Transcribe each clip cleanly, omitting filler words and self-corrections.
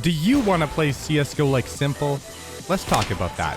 Do you want to play CSGO like simple? Let's talk about that.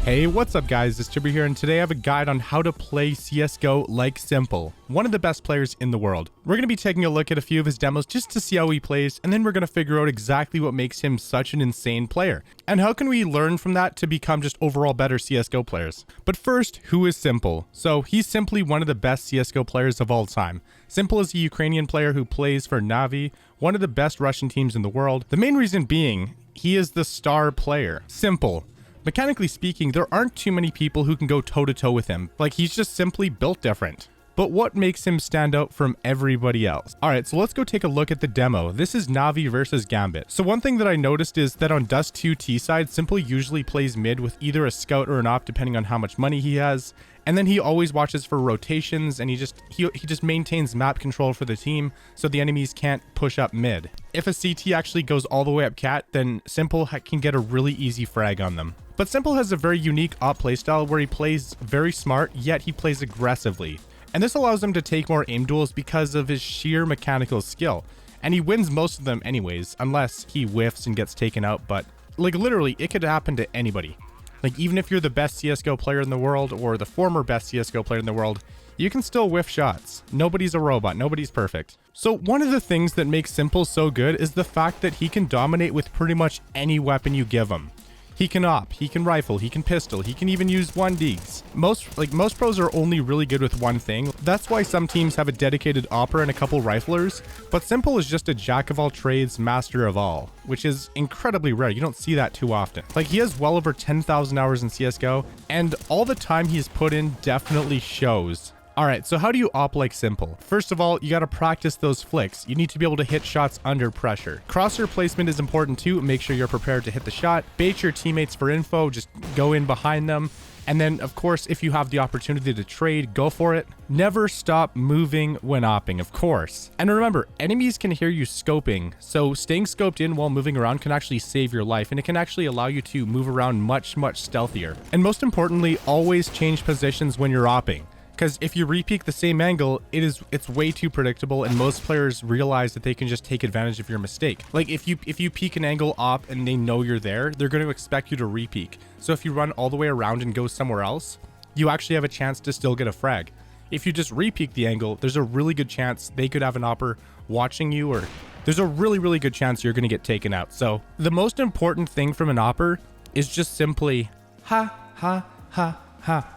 Hey, what's up guys, it's Chibber here, and today I have a guide on how to play CSGO like simple, one of the best players in the world. We're going to be taking a look at a few of his demos just to see how he plays, and then we're going to figure out exactly what makes him such an insane player, and how can we learn from that to become just overall better CSGO players. But first, who is s1mple? So he's simply one of the best CSGO players of all time. s1mple is a Ukrainian player who plays for Navi, one of the best Russian teams in the world. The main reason being, he is the star player. s1mple. Mechanically speaking, there aren't too many people who can go toe-to-toe with him. Like, he's just simply built different. But what makes him stand out from everybody else? Alright, so let's go take a look at the demo. This is Navi versus Gambit. So one thing that I noticed is that on Dust 2 T side, s1mple usually plays mid with either a scout or an op depending on how much money he has. And then he always watches for rotations, and he just maintains map control for the team so the enemies can't push up mid. If a CT actually goes all the way up cat, then s1mple can get a really easy frag on them. But s1mple has a very unique op playstyle where he plays very smart, yet he plays aggressively. And this allows him to take more aim duels because of his sheer mechanical skill. And he wins most of them anyways, unless he whiffs and gets taken out, but like literally it could happen to anybody. Like, even if you're the best CSGO player in the world or the former best CSGO player in the world, you can still whiff shots. Nobody's a robot. Nobody's perfect. So one of the things that makes s1mple so good is the fact that he can dominate with pretty much any weapon you give him. He can op, he can rifle, he can pistol, he can even use 1Ds. Most pros are only really good with one thing. That's why some teams have a dedicated opper and a couple riflers, but s1mple is just a jack of all trades, master of all, which is incredibly rare. You don't see that too often. Like, he has well over 10,000 hours in CSGO, and all the time he's put in definitely shows. Alright, so how do you op like s1mple? First of all, you gotta practice those flicks. You need to be able to hit shots under pressure. Crosshair placement is important too. Make sure you're prepared to hit the shot. Bait your teammates for info, just go in behind them. And then, of course, if you have the opportunity to trade, go for it. Never stop moving when opping, of course. And remember, enemies can hear you scoping, so staying scoped in while moving around can actually save your life, and it can actually allow you to move around much stealthier. And most importantly, always change positions when you're opping. Because if you repeat the same angle, it's way too predictable, and most players realize that they can just take advantage of your mistake. Like, if you peek an angle op and they know you're there, they're going to expect you to repeak. So if you run all the way around and go somewhere else, you actually have a chance to still get a frag. If you just repeak the angle, there's a really good chance they could have an opper watching you, or there's a really good chance you're going to get taken out. So the most important thing from an opper is just simply ha ha ha.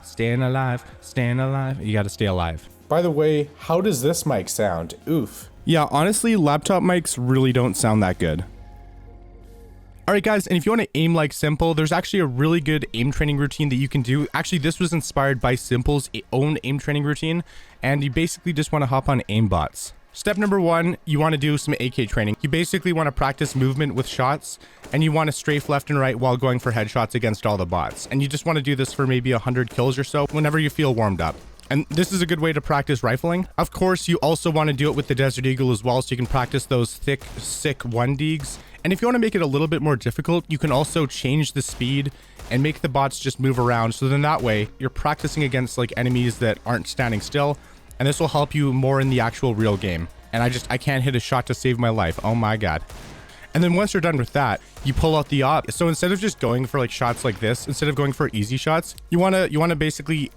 Staying alive, staying alive. You gotta stay alive. By the way, how does this mic sound? Oof. Yeah, honestly, laptop mics really don't sound that good. Alright guys, and if you want to aim like s1mple, there's actually a really good aim training routine that you can do. Actually, this was inspired by s1mple's own aim training routine, and you basically just want to hop on aimbots. Step number 1, you want to do some AK training. You basically want to practice movement with shots, and you want to strafe left and right while going for headshots against all the bots. And you just want to do this for maybe 100 kills or so whenever you feel warmed up. And this is a good way to practice rifling. Of course, you also want to do it with the Desert Eagle as well, so you can practice those thick, sick 1Ds. And if you want to make it a little bit more difficult, you can also change the speed and make the bots just move around. So then that way, you're practicing against like enemies that aren't standing still. And this will help you more in the actual real game. And I can't hit a shot to save my life. Oh my god. And then once you're done with that, you pull out the op. So instead of just going for like shots like this, instead of going for easy shots, you wanna basically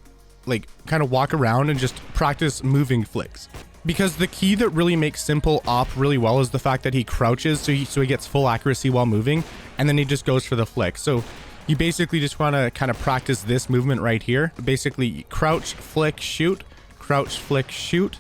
like kind of walk around and just practice moving flicks. Because the key that really makes s1mple op really well is the fact that he crouches, so he gets full accuracy while moving, and then he just goes for the flick. So you basically just want to kind of practice this movement right here. Basically, crouch, flick, shoot. Crouch, flick, shoot.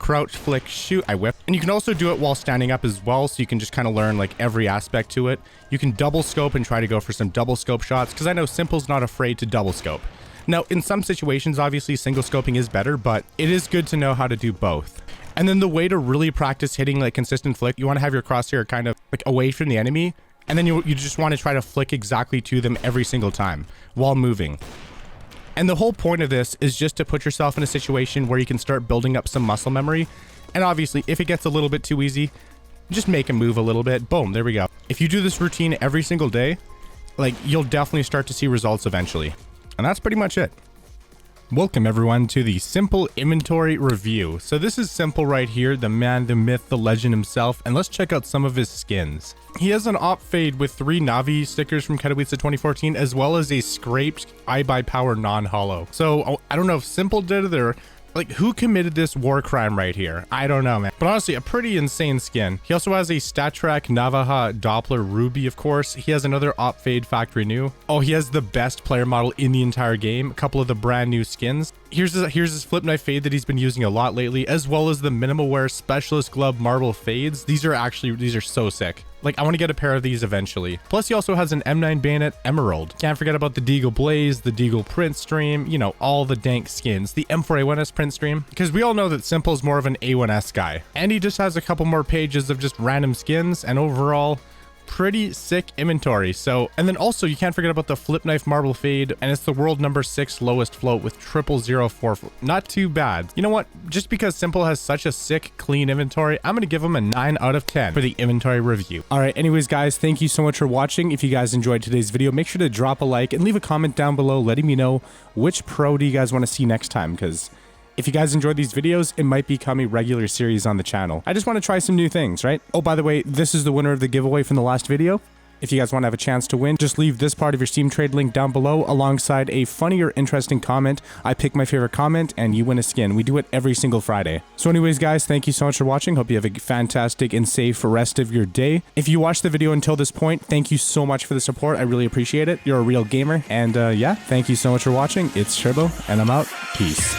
Crouch, flick, shoot. I whip. And you can also do it while standing up as well, so you can just kind of learn like every aspect to it. You can double scope and try to go for some double scope shots, because I know s1mple's not afraid to double scope. Now, in some situations, obviously single scoping is better, but it is good to know how to do both. And then the way to really practice hitting like consistent flick, you want to have your crosshair kind of like away from the enemy, and then you just want to try to flick exactly to them every single time while moving. And the whole point of this is just to put yourself in a situation where you can start building up some muscle memory. And obviously, if it gets a little bit too easy, just make him move a little bit. Boom, there we go. If you do this routine every single day, like, you'll definitely start to see results eventually. And that's pretty much it. Welcome everyone to the S1mple inventory review. So this is S1mple right here, the man, the myth, the legend himself, and let's check out some of his skins. He has an op fade with 3 Navi stickers from Katowice 2014, as well as a scraped iBuyPower non-hollow. So I don't know if S1mple did it or like who committed this war crime right here. I don't know, man. But honestly, a pretty insane skin. He also has a StatTrak Navaja Doppler Ruby, of course. He has another op fade factory new. Oh, he has the best player model in the entire game. A couple of the brand new skins. Here's his flip knife fade that he's been using a lot lately, as well as the minimal wear specialist glove marble fades. These are so sick. Like, I want to get a pair of these eventually. Plus, he also has an M9 Bayonet Emerald. Can't forget about the Deagle Blaze, the Deagle Print Stream, you know, all the dank skins. The M4A1S Print Stream, because we all know that S1mple is more of an A1S guy. And he just has a couple more pages of just random skins, and overall, pretty sick inventory. So, and then also you can't forget about the flip knife marble fade, and it's the world number 6 lowest float with 0004. Not too bad. You know what, just because S1mple has such a sick clean inventory, I'm gonna give him a 9 out of 10 for the inventory review. All right, anyways guys, thank you so much for watching. If you guys enjoyed today's video, make sure to drop a like and leave a comment down below letting me know which pro do you guys want to see next time, because if you guys enjoyed these videos, it might become a regular series on the channel. I just want to try some new things, right? Oh, by the way, this is the winner of the giveaway from the last video. If you guys want to have a chance to win, just leave this part of your Steam trade link down below alongside a funny or interesting comment. I pick my favorite comment and you win a skin. We do it every single Friday. So anyways, guys, thank you so much for watching. Hope you have a fantastic and safe rest of your day. If you watched the video until this point, thank you so much for the support. I really appreciate it. You're a real gamer. And yeah, thank you so much for watching. It's Turbo and I'm out. Peace.